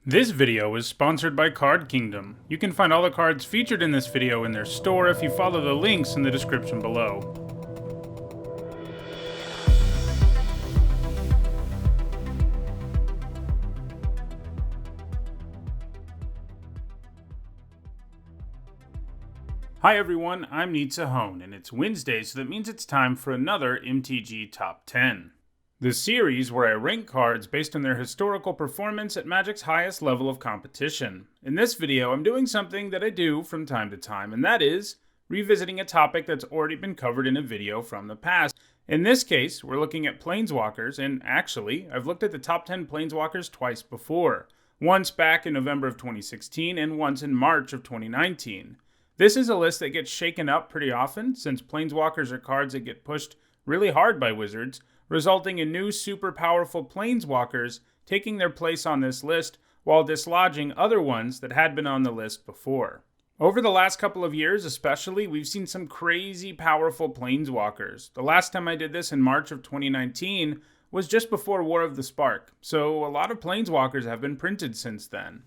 This video is sponsored by Card Kingdom. You can find all the cards featured in this video in their store if you follow the links in the description below. Hi everyone, I'm Nisha and it's Wednesday, so that means it's time for another MTG Top 10. The series where I rank cards based on their historical performance at Magic's highest level of competition. In this video, I'm doing something that I do from time to time, and that is revisiting a topic that's already been covered in a video from the past. In this case, we're looking at Planeswalkers, and actually, I've looked at the top 10 Planeswalkers twice before. Once back in November of 2016, and once in March of 2019. This is a list that gets shaken up pretty often, since Planeswalkers are cards that get pushed really hard by Wizards, resulting in new super powerful Planeswalkers taking their place on this list while dislodging other ones that had been on the list before. Over the last couple of years especially, we've seen some crazy powerful Planeswalkers. The last time I did this in March of 2019 was just before War of the Spark, so a lot of Planeswalkers have been printed since then.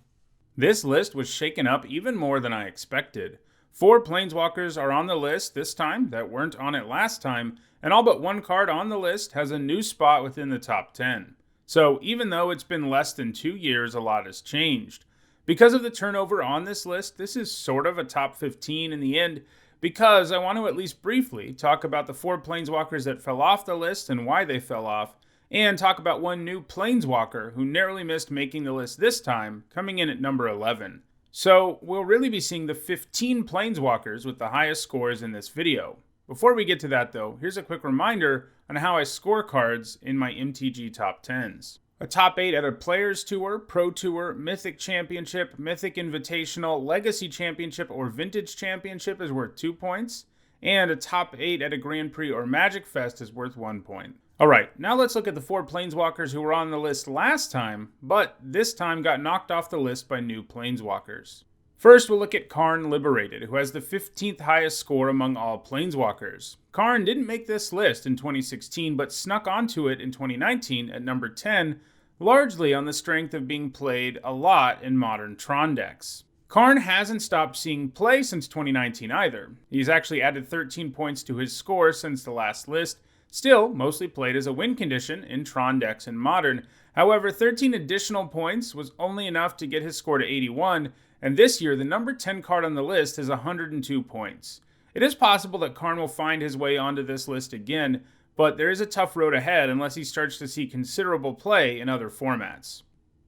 This list was shaken up even more than I expected. 4 Planeswalkers are on the list this time that weren't on it last time, and all but one card on the list has a new spot within the top 10. So even though it's been less than 2 years, a lot has changed. Because of the turnover on this list, this is sort of a top 15 in the end, because I want to at least briefly talk about the 4 Planeswalkers that fell off the list and why they fell off, and talk about one new Planeswalker who narrowly missed making the list this time, coming in at number 11. So we'll really be seeing the 15 Planeswalkers with the highest scores in this video. Before we get to that though, here's a quick reminder on how I score cards in my MTG Top 10s. A top 8 at a Players Tour, Pro Tour, Mythic Championship, Mythic Invitational, Legacy Championship, or Vintage Championship is worth 2 points, and a top 8 at a Grand Prix or Magic Fest is worth 1 point. Alright, now let's look at the 4 Planeswalkers who were on the list last time, but this time got knocked off the list by new Planeswalkers. First, we'll look at Karn Liberated, who has the 15th highest score among all Planeswalkers. Karn didn't make this list in 2016, but snuck onto it in 2019 at number 10, largely on the strength of being played a lot in modern Tron decks. Karn hasn't stopped seeing play since 2019 either. He's actually added 13 points to his score since the last list, still mostly played as a win condition in Tron decks in Modern. However, 13 additional points was only enough to get his score to 81, and this year the number 10 card on the list is 102 points. It is possible that Karn will find his way onto this list again, but there is a tough road ahead unless he starts to see considerable play in other formats.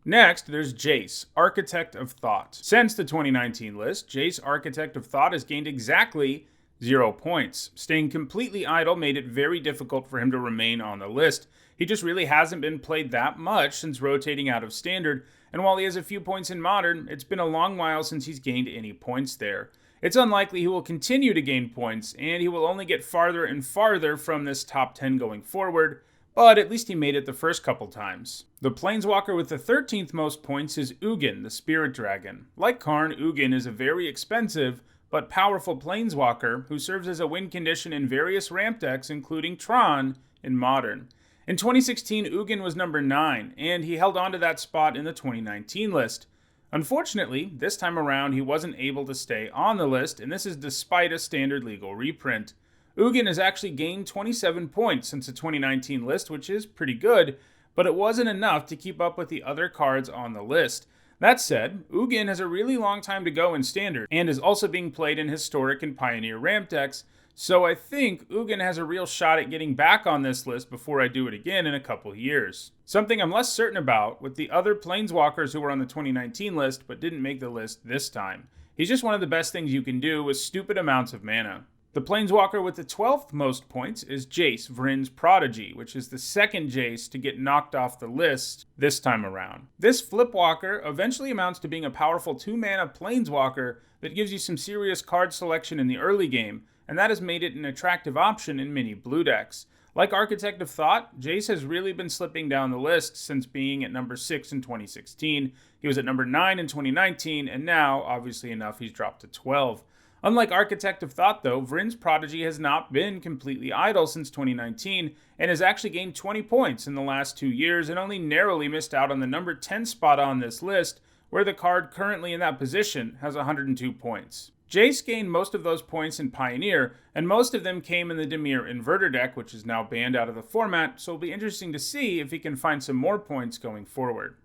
Next, there's Jace, Architect of Thought. Since the 2019 list, Jace, Architect of Thought has gained exactly 0 points. Staying completely idle made it very difficult for him to remain on the list. He just really hasn't been played that much since rotating out of Standard, and while he has a few points in Modern, it's been a long while since he's gained any points there. It's unlikely he will continue to gain points, and he will only get farther and farther from this top 10 going forward, but at least he made it the first couple times. The Planeswalker with the 13th most points is Ugin, the Spirit Dragon. Like Karn, Ugin is a very expensive but powerful Planeswalker who serves as a win condition in various ramp decks, including Tron in Modern. In 2016, Ugin was number 9, and he held on to that spot in the 2019 list. Unfortunately, this time around he wasn't able to stay on the list, and this is despite a standard legal reprint. Ugin has actually gained 27 points since the 2019 list, which is pretty good, but it wasn't enough to keep up with the other cards on the list. That said, Ugin has a really long time to go in Standard, and is also being played in Historic and Pioneer ramp decks, so I think Ugin has a real shot at getting back on this list before I do it again in a couple years. Something I'm less certain about with the other Planeswalkers who were on the 2019 list but didn't make the list this time. He's just one of the best things you can do with stupid amounts of mana. The Planeswalker with the 12th most points is Jace, Vryn's Prodigy, which is the second Jace to get knocked off the list this time around. This Flipwalker eventually amounts to being a powerful 2-mana Planeswalker that gives you some serious card selection in the early game, and that has made it an attractive option in many blue decks. Like Architect of Thought, Jace has really been slipping down the list since being at number 6 in 2016. He was at number 9 in 2019, and now, obviously enough, he's dropped to 12. Unlike Architect of Thought though, Vryn's Prodigy has not been completely idle since 2019, and has actually gained 20 points in the last 2 years, and only narrowly missed out on the number 10 spot on this list where the card currently in that position has 102 points. Jace gained most of those points in Pioneer, and most of them came in the Dimir Inverter deck, which is now banned out of the format, so it'll be interesting to see if he can find some more points going forward.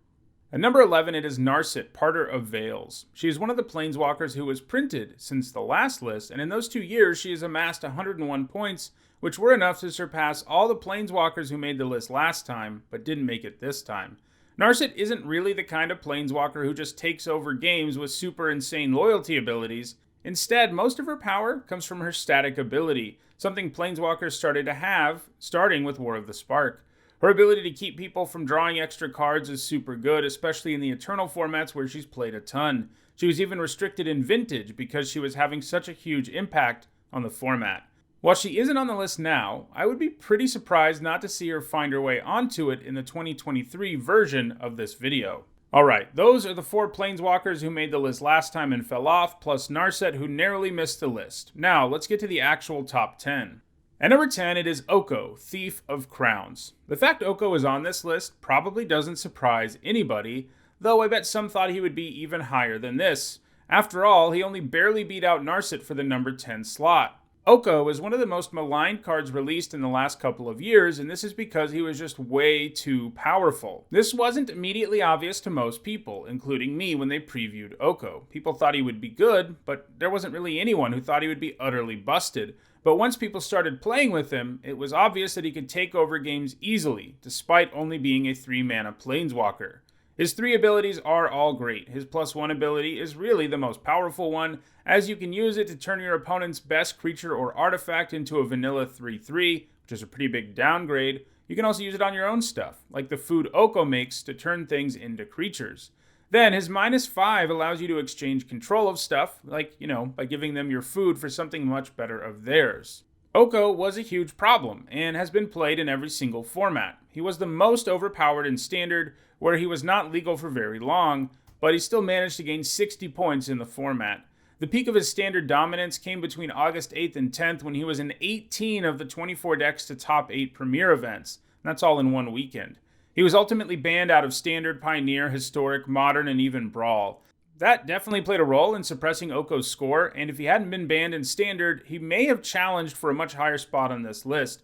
At number 11, it is Narset Parter of Veils. She is one of the Planeswalkers who was printed since the last list, and in those 2 years, she has amassed 101 points, which were enough to surpass all the Planeswalkers who made the list last time, but didn't make it this time. Narset isn't really the kind of Planeswalker who just takes over games with super insane loyalty abilities. Instead, most of her power comes from her static ability, something Planeswalkers started to have, starting with War of the Spark. Her ability to keep people from drawing extra cards is super good, especially in the Eternal formats where she's played a ton. She was even restricted in Vintage because she was having such a huge impact on the format. While she isn't on the list now, I would be pretty surprised not to see her find her way onto it in the 2023 version of this video. Alright, those are the 4 Planeswalkers who made the list last time and fell off, plus Narset who narrowly missed the list. Now, let's get to the actual top 10. At number 10, it is Oko, Thief of Crowns. The fact Oko is on this list probably doesn't surprise anybody, though I bet some thought he would be even higher than this. After all, he only barely beat out Narset for the number 10 slot. Oko is one of the most maligned cards released in the last couple of years, and this is because he was just way too powerful. This wasn't immediately obvious to most people, including me when they previewed Oko. People thought he would be good, but there wasn't really anyone who thought he would be utterly busted. But once people started playing with him, it was obvious that he could take over games easily, despite only being a 3-mana Planeswalker. His 3 abilities are all great. His +1 ability is really the most powerful one, as you can use it to turn your opponent's best creature or artifact into a vanilla 3/3, which is a pretty big downgrade. You can also use it on your own stuff, like the food Oko makes to turn things into creatures. Then his -5 allows you to exchange control of stuff, like, by giving them your food for something much better of theirs. Oko was a huge problem, and has been played in every single format. He was the most overpowered in Standard, where he was not legal for very long, but he still managed to gain 60 points in the format. The peak of his Standard dominance came between August 8th and 10th when he was in 18 of the 24 decks to top 8 Premier events. That's all in one weekend. He was ultimately banned out of Standard, Pioneer, Historic, Modern, and even Brawl. That definitely played a role in suppressing Oko's score, and if he hadn't been banned in Standard, he may have challenged for a much higher spot on this list.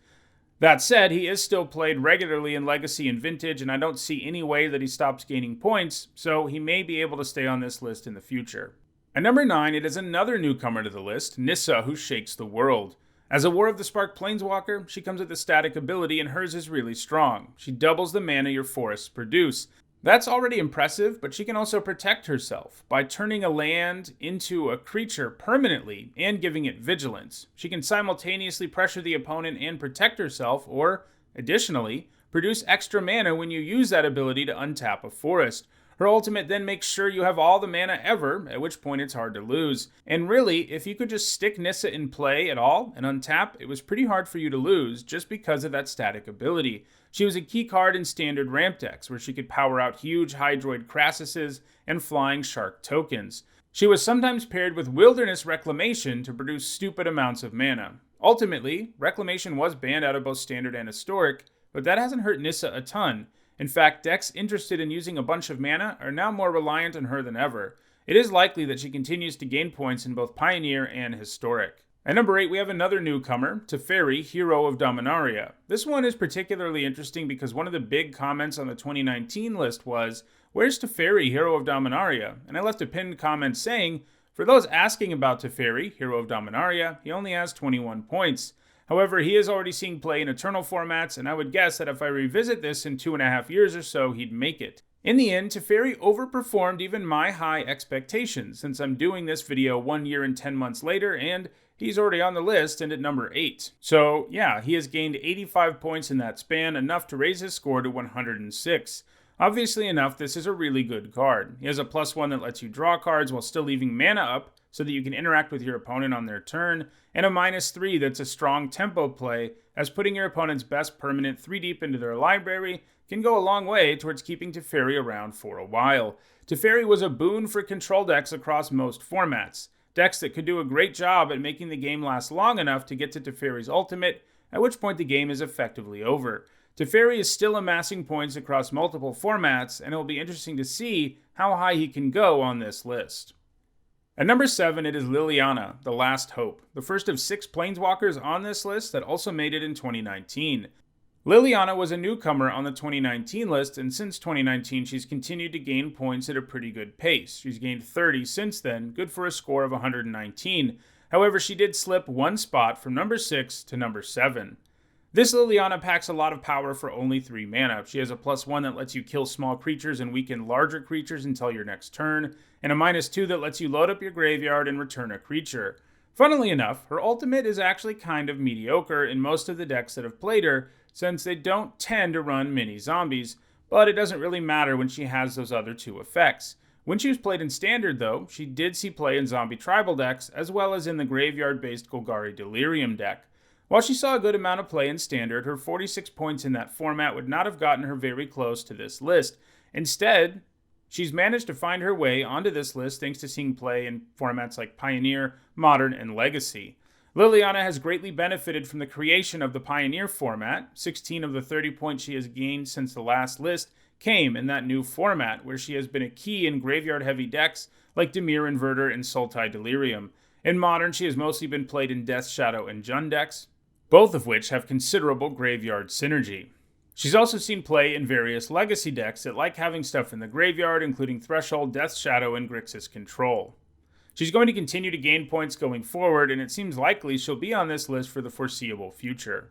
That said, he is still played regularly in Legacy and Vintage, and I don't see any way that he stops gaining points, so he may be able to stay on this list in the future. At number 9, it is another newcomer to the list, Nisha, who shakes the world. As a War of the Spark Planeswalker, she comes with a static ability, and hers is really strong. She doubles the mana your forests produce. That's already impressive, but she can also protect herself by turning a land into a creature permanently and giving it vigilance. She can simultaneously pressure the opponent and protect herself, or, additionally, produce extra mana when you use that ability to untap a forest. Her ultimate then makes sure you have all the mana ever, at which point it's hard to lose. And really, if you could just stick Nisha in play at all and untap, it was pretty hard for you to lose just because of that static ability. She was a key card in Standard ramp decks, where she could power out huge Hydroid Crassuses and Flying Shark tokens. She was sometimes paired with Wilderness Reclamation to produce stupid amounts of mana. Ultimately, Reclamation was banned out of both Standard and Historic, but that hasn't hurt Nisha a ton. In fact, decks interested in using a bunch of mana are now more reliant on her than ever. It is likely that she continues to gain points in both Pioneer and Historic. At number 8, we have another newcomer, Teferi, Hero of Dominaria. This one is particularly interesting because one of the big comments on the 2019 list was, "Where's Teferi, Hero of Dominaria?" And I left a pinned comment saying, for those asking about Teferi, Hero of Dominaria, he only has 21 points. However, he is already seeing play in Eternal formats, and I would guess that if I revisit this in 2.5 years or so, he'd make it. In the end, Teferi overperformed even my high expectations, since I'm doing this video 1 year and 10 months later, and he's already on the list and at number 8. So yeah, he has gained 85 points in that span, enough to raise his score to 106. Obviously enough, this is a really good card. He has a +1 that lets you draw cards while still leaving mana up, so that you can interact with your opponent on their turn, and a -3 that's a strong tempo play, as putting your opponent's best permanent 3 deep into their library can go a long way towards keeping Teferi around for a while. Teferi was a boon for control decks across most formats, decks that could do a great job at making the game last long enough to get to Teferi's ultimate, at which point the game is effectively over. Teferi is still amassing points across multiple formats, and it will be interesting to see how high he can go on this list. At number 7, it is Liliana, the Last Hope, the first of 6 Planeswalkers on this list that also made it in 2019. Liliana was a newcomer on the 2019 list, and since 2019 she's continued to gain points at a pretty good pace. She's gained 30 since then, good for a score of 119. However, she did slip one spot from number 6 to number 7. This Liliana packs a lot of power for only 3 mana. She has a +1 that lets you kill small creatures and weaken larger creatures until your next turn, and a -2 that lets you load up your graveyard and return a creature. Funnily enough, her ultimate is actually kind of mediocre in most of the decks that have played her, since they don't tend to run mini zombies, but it doesn't really matter when she has those other 2 effects. When she was played in Standard though, she did see play in zombie tribal decks, as well as in the graveyard-based Golgari Delirium deck. While she saw a good amount of play in Standard, her 46 points in that format would not have gotten her very close to this list. Instead, she's managed to find her way onto this list thanks to seeing play in formats like Pioneer, Modern, and Legacy. Liliana has greatly benefited from the creation of the Pioneer format. 16 of the 30 points she has gained since the last list came in that new format, where she has been a key in graveyard-heavy decks like Dimir Inverter and Sultai Delirium. In Modern, she has mostly been played in Death Shadow and Jund decks, both of which have considerable graveyard synergy. She's also seen play in various Legacy decks that like having stuff in the graveyard, including Threshold, Death Shadow, and Grixis Control. She's going to continue to gain points going forward, and it seems likely she'll be on this list for the foreseeable future.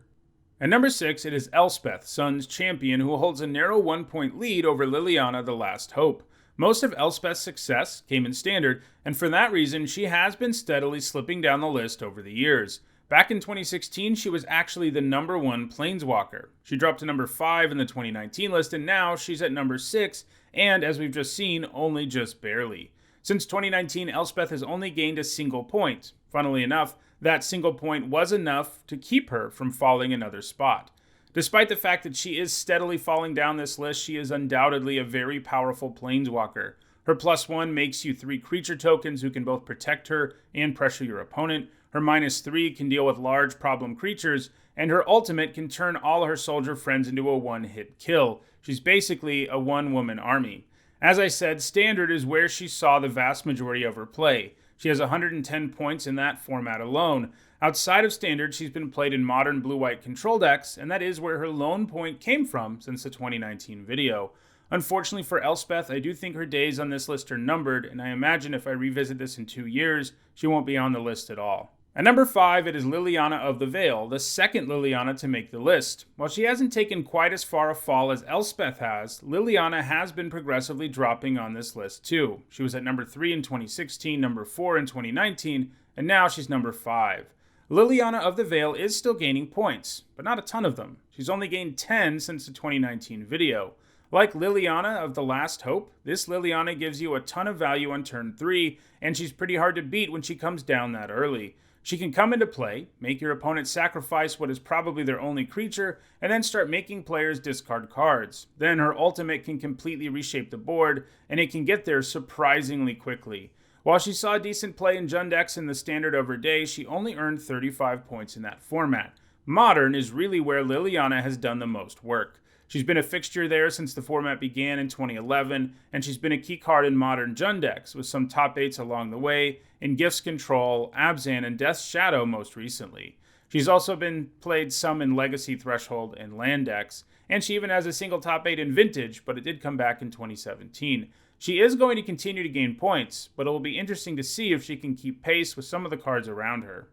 At number 6, it is Elspeth, Sun's champion, who holds a narrow 1-point lead over Liliana, the Last Hope. Most of Elspeth's success came in Standard, and for that reason, she has been steadily slipping down the list over the years. Back in 2016, she was actually the number 1 Planeswalker. She dropped to number 5 in the 2019 list, and now she's at number 6, and as we've just seen, only just barely. Since 2019, Elspeth has only gained a single point. Funnily enough, that single point was enough to keep her from falling another spot. Despite the fact that she is steadily falling down this list, she is undoubtedly a very powerful Planeswalker. Her +1 makes you 3 creature tokens who can both protect her and pressure your opponent. Her -3 can deal with large problem creatures, and her ultimate can turn all her soldier friends into a one-hit kill. She's basically a one-woman army. As I said, Standard is where she saw the vast majority of her play. She has 110 points in that format alone. Outside of Standard, she's been played in Modern blue-white control decks, and that is where her lone point came from since the 2019 video. Unfortunately for Elspeth, I do think her days on this list are numbered, and I imagine if I revisit this in 2 years, she won't be on the list at all. At number 5, it is Liliana of the Veil, the second Liliana to make the list. While she hasn't taken quite as far a fall as Elspeth has, Liliana has been progressively dropping on this list too. She was at number 3 in 2016, number 4 in 2019, and now she's number 5. Liliana of the Veil is still gaining points, but not a ton of them. She's only gained 10 since the 2019 video. Like Liliana of the Last Hope, this Liliana gives you a ton of value on turn 3, and she's pretty hard to beat when she comes down that early. She can come into play, make your opponent sacrifice what is probably their only creature, and then start making players discard cards. Then her ultimate can completely reshape the board, and it can get there surprisingly quickly. While she saw decent play in Jund decks in the Standard over day, she only earned 35 points in that format. Modern is really where Liliana has done the most work. She's been a fixture there since the format began in 2011, and she's been a key card in Modern Jund decks, with some top 8s along the way, in Gifts Control, Abzan, and Death's Shadow most recently. She's also been played some in Legacy, Threshold, and Land decks, and she even has a single top 8 in Vintage, but it did come back in 2017. She is going to continue to gain points, but it will be interesting to see if she can keep pace with some of the cards around her.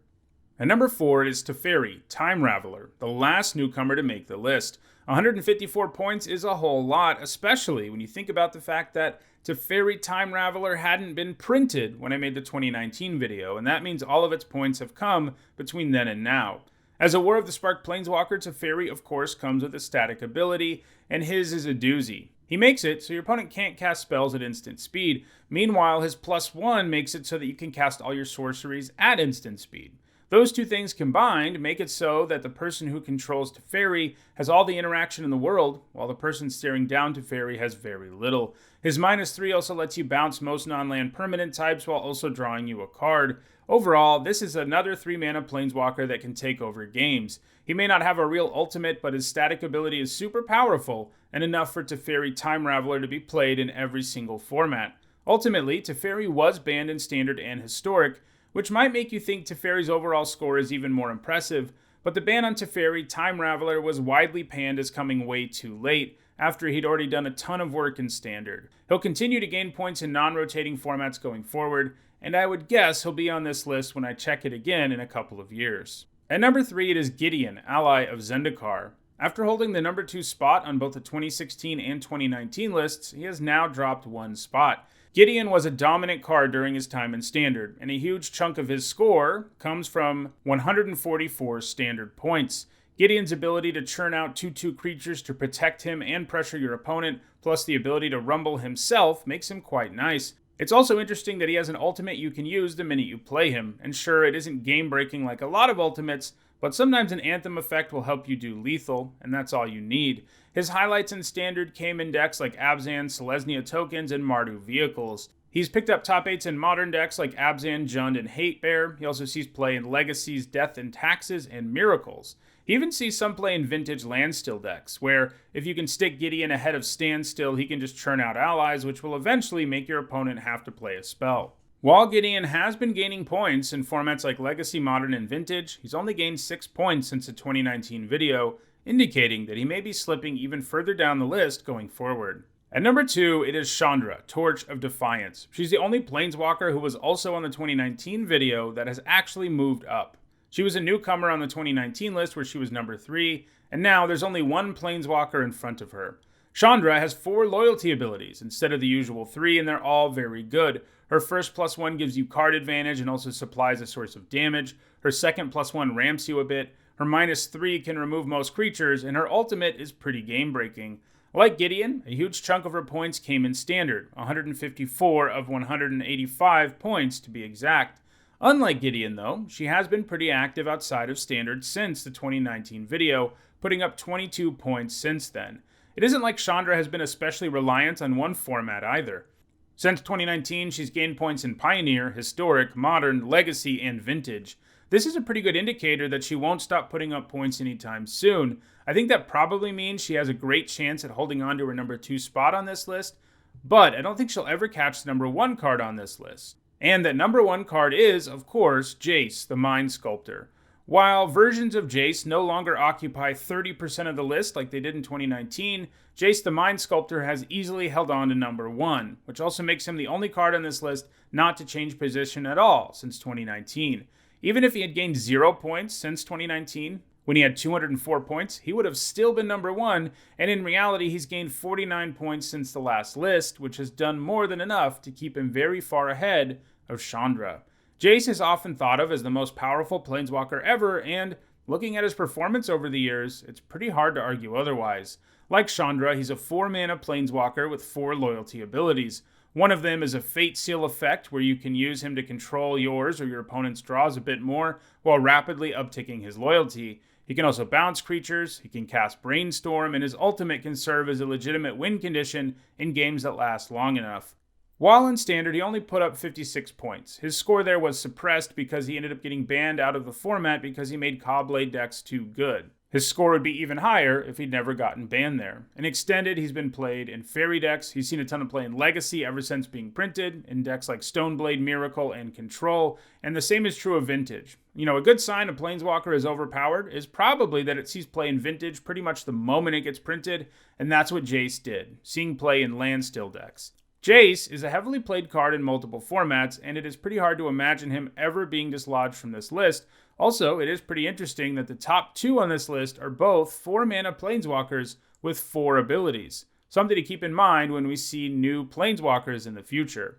At number 4 is Teferi, Time Raveler, the last newcomer to make the list. 154 points is a whole lot, especially when you think about the fact that Teferi Time Raveler hadn't been printed when I made the 2019 video, and that means all of its points have come between then and now. As a War of the Spark Planeswalker, Teferi of course comes with a static ability, and his is a doozy. He makes it so your opponent can't cast spells at instant speed. Meanwhile, his +1 makes it so that you can cast all your sorceries at instant speed. Those two things combined make it so that the person who controls Teferi has all the interaction in the world, while the person staring down Teferi has very little. His -3 also lets you bounce most non-land permanent types while also drawing you a card. Overall, this is another 3-mana planeswalker that can take over games. He may not have a real ultimate, but his static ability is super powerful and enough for Teferi Time Raveler to be played in every single format. Ultimately, Teferi was banned in Standard and Historic, which might make you think Teferi's overall score is even more impressive, but the ban on Teferi Time Raveler was widely panned as coming way too late, after he'd already done a ton of work in Standard. He'll continue to gain points in non-rotating formats going forward, and I would guess he'll be on this list when I check it again in a couple of years. At number 3, it is Gideon, ally of Zendikar. After holding the number 2 spot on both the 2016 and 2019 lists, he has now dropped 1 spot. Gideon was a dominant card during his time in Standard, and a huge chunk of his score comes from 144 Standard points. Gideon's ability to churn out 2/2 creatures to protect him and pressure your opponent, plus the ability to rumble himself, makes him quite nice. It's also interesting that he has an ultimate you can use the minute you play him, and sure, it isn't game-breaking like a lot of ultimates, but sometimes an Anthem effect will help you do lethal, and that's all you need. His highlights in Standard came in decks like Abzan, Selesnya tokens, and Mardu vehicles. He's picked up top 8s in modern decks like Abzan, Jund, and Hate Bear. He also sees play in Legacies, Death and Taxes, and Miracles. He even sees some play in vintage Landstill decks, where if you can stick Gideon ahead of Standstill, he can just churn out allies, which will eventually make your opponent have to play a spell. While Gideon has been gaining points in formats like Legacy, Modern, and Vintage, he's only gained 6 points since the 2019 video, indicating that he may be slipping even further down the list going forward. At number 2, it is Chandra, Torch of Defiance. She's the only planeswalker who was also on the 2019 video that has actually moved up. She was a newcomer on the 2019 list where she was number 3, and now there's only one planeswalker in front of her. Chandra has 4 loyalty abilities instead of the usual 3, and they're all very good. Her first +1 gives you card advantage and also supplies a source of damage. Her second +1 ramps you a bit. Her -3 can remove most creatures, and her ultimate is pretty game-breaking. Like Gideon, a huge chunk of her points came in Standard, 154 of 185 points to be exact. Unlike Gideon, though, she has been pretty active outside of Standard since the 2019 video, putting up 22 points since then. It isn't like Chandra has been especially reliant on one format either. Since 2019, she's gained points in Pioneer, Historic, Modern, Legacy, and Vintage. This is a pretty good indicator that she won't stop putting up points anytime soon. I think that probably means she has a great chance at holding on to her number 2 spot on this list, but I don't think she'll ever catch the number 1 card on this list. And that number 1 card is, of course, Jace, the Mind Sculptor. While versions of Jace no longer occupy 30% of the list like they did in 2019, Jace the Mind Sculptor has easily held on to number 1, which also makes him the only card on this list not to change position at all since 2019. Even if he had gained 0 points since 2019, when he had 204 points, he would have still been number 1, and in reality he's gained 49 points since the last list, which has done more than enough to keep him very far ahead of Chandra. Jace is often thought of as the most powerful planeswalker ever, and looking at his performance over the years, it's pretty hard to argue otherwise. Like Chandra, he's a 4-mana planeswalker with 4 loyalty abilities. One of them is a Fate Seal effect, where you can use him to control yours or your opponent's draws a bit more, while rapidly upticking his loyalty. He can also bounce creatures, he can cast Brainstorm, and his ultimate can serve as a legitimate win condition in games that last long enough. While in Standard, he only put up 56 points. His score there was suppressed because he ended up getting banned out of the format because he made Caw-Blade decks too good. His score would be even higher if he'd never gotten banned there. In Extended, he's been played in Fairy decks. He's seen a ton of play in Legacy ever since being printed, in decks like Stoneblade, Miracle, and Control, and the same is true of Vintage. A good sign a Planeswalker is overpowered is probably that it sees play in Vintage pretty much the moment it gets printed, and that's what Jace did, seeing play in Landstill decks. Jace is a heavily played card in multiple formats, and it is pretty hard to imagine him ever being dislodged from this list. Also, it is pretty interesting that the top 2 on this list are both 4-mana planeswalkers with 4 abilities. Something to keep in mind when we see new planeswalkers in the future.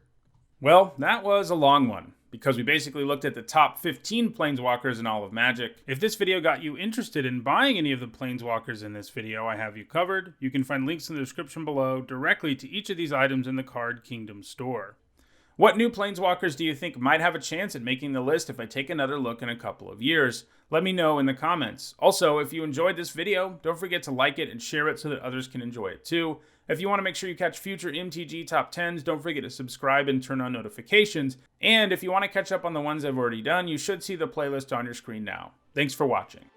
Well, that was a long one, because we basically looked at the top 15 planeswalkers in all of Magic. If this video got you interested in buying any of the planeswalkers in this video, I have you covered. You can find links in the description below directly to each of these items in the Card Kingdom store. What new Planeswalkers do you think might have a chance at making the list if I take another look in a couple of years? Let me know in the comments. Also, if you enjoyed this video, don't forget to like it and share it so that others can enjoy it too. If you want to make sure you catch future MTG Top 10s, don't forget to subscribe and turn on notifications. And if you want to catch up on the ones I've already done, you should see the playlist on your screen now. Thanks for watching.